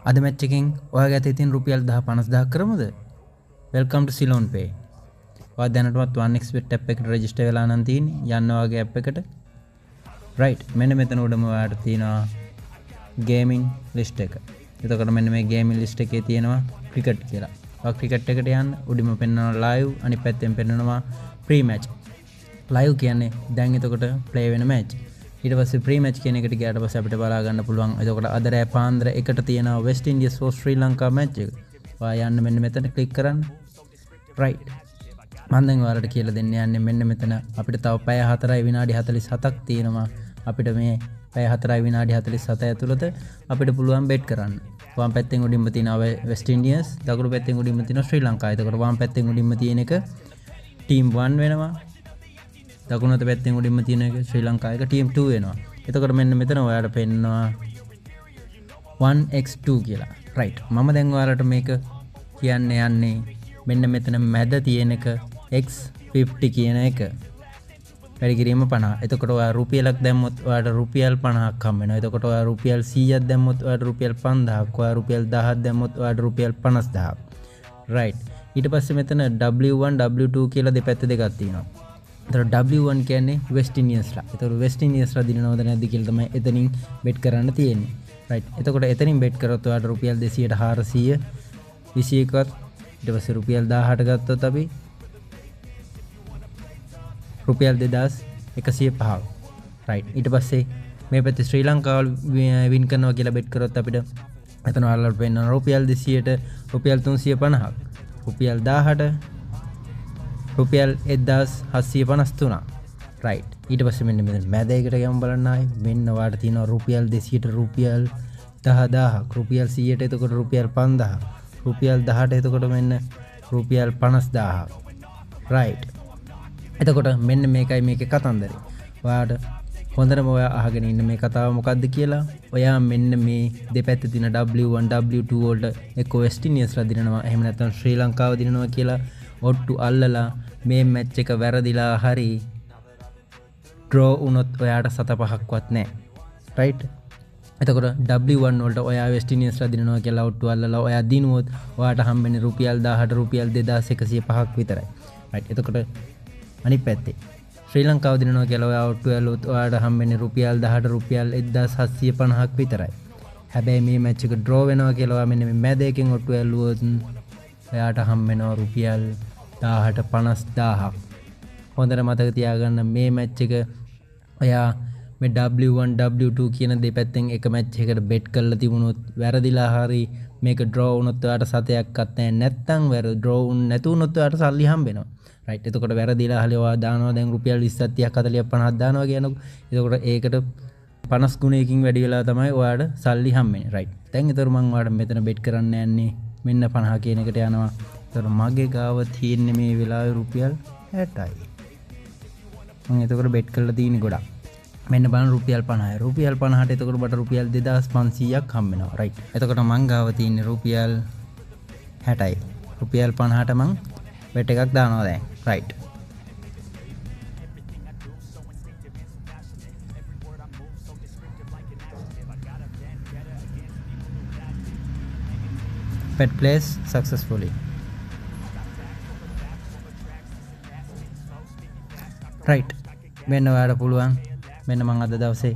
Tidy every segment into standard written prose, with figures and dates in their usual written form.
අද මැච් එකෙන් ඔයාගේ අතේ තියෙන රුපියල් 10,000 කරමුද? වෙල්කම් ටු සිලෝන් පේ. ඔයා දැනටමත් 1xbet app එකට රෙජිස්ටර් වෙලා නම් තියෙන්නේ. යන්න ඔයාගේ app එකට. right. මෙන්න මෙතන උඩම ඔයාට තියෙනවා ගේමින් ලිස්ට් එක. එතකොට මෙන්න මේ ගේමින් ලිස්ට් එකේ තියෙනවා ක්‍රිකට් කියලා. ඔයා ක්‍රිකට් එකට යන්න උඩින්ම පෙන්නනවා live, අනිත් පැත්තෙන් පෙන්නනවා pre match. live කියන්නේ දැන් එතකොට play වෙන match. ඊට පස්සේ ප්‍රී මැච් කියන එකට ගියාට පස්සේ අපිට බලා ගන්න පුළුවන්. එතකොට අද රෑ පාන්දර එකට තියෙනවා වෙස්ට් ඉන්ඩීස් vs ශ්‍රී ලංකා මැච් එක. ඔයා යන්න මෙන්න මෙතන ක්ලික් කරන්න. right. මම දැන් ඔයාලට කියලා දෙන්න යන්නේ මෙන්න මෙතන අපිට තව පැය 4යි විනාඩි 47ක් තියෙනවා. අපිට මේ පැය 4යි විනාඩි 47 ඇතුළත අපිට පුළුවන් බෙට් කරන්න. වම් පැත්තෙන් උඩින්ම තියෙනවා වෙස්ට් ඉන්ඩීස්, දකුණු පැත්තෙන් උඩින්ම තියෙනවා ශ්‍රී ලංකා. එතකොට වම් පැත්තෙන් උඩින්ම තියෙන එක ටීම් 1 වෙනවා. දකුණත පැත්තෙන් උඩින්ම තියෙන එක ශ්‍රී ලංකා එක ටීම් 2 වෙනවා. එතකොට මෙන්න මෙතන ඔයාලට පෙන්නනවා 1x2 කියලා. right. මම දැන් ඔයාලට මේක කියන්න යන්නේ මෙන්න මෙතන මැද තියෙන එක x50 කියන එක. වැඩි කිරීම 50. එතකොට ඔයා රුපියලක් දැම්මොත් ඔයාට රුපියල් 50ක් හම්බ වෙනවා. එතකොට ඔයා රුපියල් 100ක් දැම්මොත් ඔයාට රුපියල් 5000ක්. ඔයා රුපියල් 1000ක් දැම්මොත් ඔයාට රුපියල් 50000ක්. right. ඊට පස්සේ මෙතන W1 W2 කියලා දෙපැත්ත දෙකක් තියෙනවා. එතකොට W1 කියන්නේ වෙස්ට් ඉන්ඩියන්ස්ලා. එතකොට වෙස්ට් ඉන්ඩියන්ස්ලා දිනනවද නැද්ද කියලා තමයි එතනින් බෙට් කරන්න තියෙන්නේ. right. එතකොට එතනින් බෙට් කරොත් ඔයාලට රුපියල් 200ට 421ක් ඊට පස්සේ රුපියල් 1000ට ගත්තොත් අපි රුපියල් 2105ක්. right. ඊට පස්සේ මේ පැත්තේ ශ්‍රී ලංකාව වින් කරනවා කියලා බෙට් කරොත් අපිට එතන ඔයාලට වෙනවා රුපියල් 200ට රුපියල් 350ක්. රුපියල් 1000ට රුපියල් 1753. right. ඊට පස්සේ මෙන්න මෙතන මැද එකට ගමන් බලන්න ආයි මෙන්න ඔයාලට තියෙනවා රුපියල් 200ට රුපියල් 10000ක්. රුපියල් 100ට එතකොට රුපියල් 5000ක්. රුපියල් 10ට එතකොට මෙන්න රුපියල් 50000ක්. right. එතකොට මෙන්න මේකයි මේකේ කතන්දරේ. ඔයාට හොඳටම ඔයා අහගෙන ඉන්න මේ කතාව මොකද්ද කියලා. ඔයා මෙන්න මේ දෙපැත්තේ තියෙන W1 W2 වලට එක්ක වෙස්ට් ඉන්ඩීස්ලා දිනනවා එහෙම නැත්නම් ශ්‍රී ලංකාව දිනනවා කියලා ඔට්ටු අල්ලලා මේ මැච් එක වැරදිලා හරි ඩ්‍රෝ වුණොත් ඔයාට 7-5ක්වත් නැහැ. right. එතකොට W1 වලට ඔයා වෙස්ට් ඉන්ඩීස්ලා දිනනවා කියලා ඔට්ටු අල්ලලා ඔයා දිනුවොත් ඔයාට හම්බෙන්නේ රුපියල් 1000ට රුපියල් 2105ක් විතරයි. right. එතකොට අනිත් පැත්තේ ශ්‍රී ලංකාව දිනනවා කියලා ඔයා ඔට්ටු ඇල්ලුවොත් ඔයාට හම්බෙන්නේ රුපියල් 10ට රුපියල් 1750ක් විතරයි. හැබැයි මේ මැච් එක ඩ්‍රෝ වෙනවා කියලා ඔයා මෙන්න මේ මැද එකෙන් ඔට්ටු ඇල්ලුවොත් ඔයාට හම්බෙනවා රුපියල් 1000ට 50000ක්. හොඳට මතක තියාගන්න මේ මැච් එක ඔයා මේ W1 W2 කියන දෙපැත්තෙන් එක මැච් එකකට බෙට් කරලා තිබුණොත් වැරදිලා හරි මේක ඩ්‍රෝ වුණොත් ඔයාට සතයක්වත් නැහැ. නැත්තම් ඩ්‍රෝ වුණ නැතු වුණොත් ඔයාට සල්ලි හම්බෙනවා. right. එතකොට වැරදිලා හරි ඔයා දානවා දැන් රුපියල් 20ක් 30ක් 40ක් 50ක් දානවා කියනකො. එතකොට ඒකට 50 ගුණයකින් වැඩි වෙලා තමයි ඔයාට සල්ලි හම්බෙන්නේ. right. දැන් ඒතර මම ඔයාලට මෙතන බෙට් කරන්න යන්නේ මෙන්න 50 කියන එකට යනවා. ඒතර මගේ ගාව තියෙන්නේ මේ වෙලාවේ රුපියල් 60යි. මම එතකොට බෙට් කරලා තියෙන්නේ ගොඩක්. මෙන්න බලන්න රුපියල් 50යි. රුපියල් 50ට එතකොට බට රුපියල් 2500ක් හම්බ වෙනවා. right. එතකොට මං ගාව තියෙන්නේ රුපියල් 60යි. රුපියල් 50ට මං බෙට් එකක් දානවා දැන්. right. bet placed successfully. right. මෙන්න ඔයාලට පුළුවන් මෙන්න මම අද දවසේ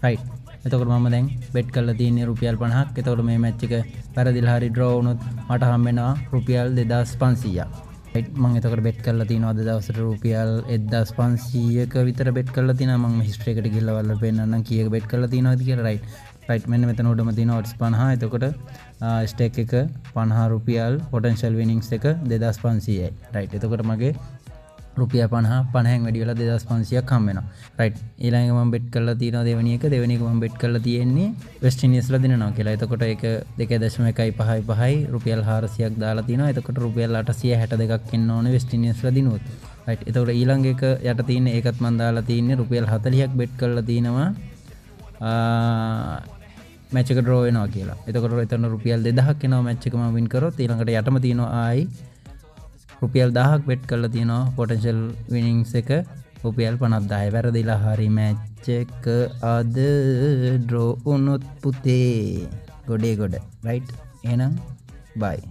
right. එතකොට මම දැන් බෙට් කරලා තියෙන්නේ රුපියල් 50ක්. එතකොට මේ මැච් එක වැරදිලා හරි ඩ්‍රෝ වුණොත් මට හම්බ වෙනවා රුපියල් 2500ක්. right. මම එතකොට බෙට් කරලා තිනවා අද දවසට රුපියල් 1500ක විතර බෙට් කරලා තිනවා. මම හිස්ටරි එකට ගිහලා වල පෙන්නන්නම් කීයක බෙට් කරලා තිනවද කියලා. right. right. මෙන්න මෙතන උඩම තියෙන odds 50. එතකොට ස්ටේක් එක 50 රුපියල් potential winnings එක 2500යි. right. එතකොට මගේ රුපියල් 50න් වැඩි වෙලා 2500ක් හම්බ වෙනවා. right. ඊළඟට මම බෙට් කරලා තියෙනවා දෙවෙනි එක මම බෙට් කරලා තියෙන්නේ වෙස්ට් ඉන්ඩීස්ලා දිනනවා කියලා. එතකොට ඒක 2.155යි රුපියල් 400ක් දාලා තියෙනවා. එතකොට රුපියල් 862ක් එන්න ඕනේ වෙස්ට් ඉන්ඩීස්ලා දිනුවොත්. right. එතකොට ඊළඟ එක යට තියෙන ඒකත් මම දාලා තියෙන්නේ රුපියල් 40ක් බෙට් කරලා තිනවා මැච් එක ඩ්‍රෝ වෙනවා කියලා. එතකොට එතන රුපියල් 2000ක් එනවා මැච් එක මම වින් කරොත්. ඊළඟට යටම තියෙනවා ආයි රුපියල් 1000ක් බෙට් කරලා තියෙනවා potential winnings එක රුපියල් 50000 වැරදිලා හරි මැච් එක අද ඩ්‍රෝ වුණොත් පුතේ ගොඩේ ගොඩ රයිට් එහෙනම් බයි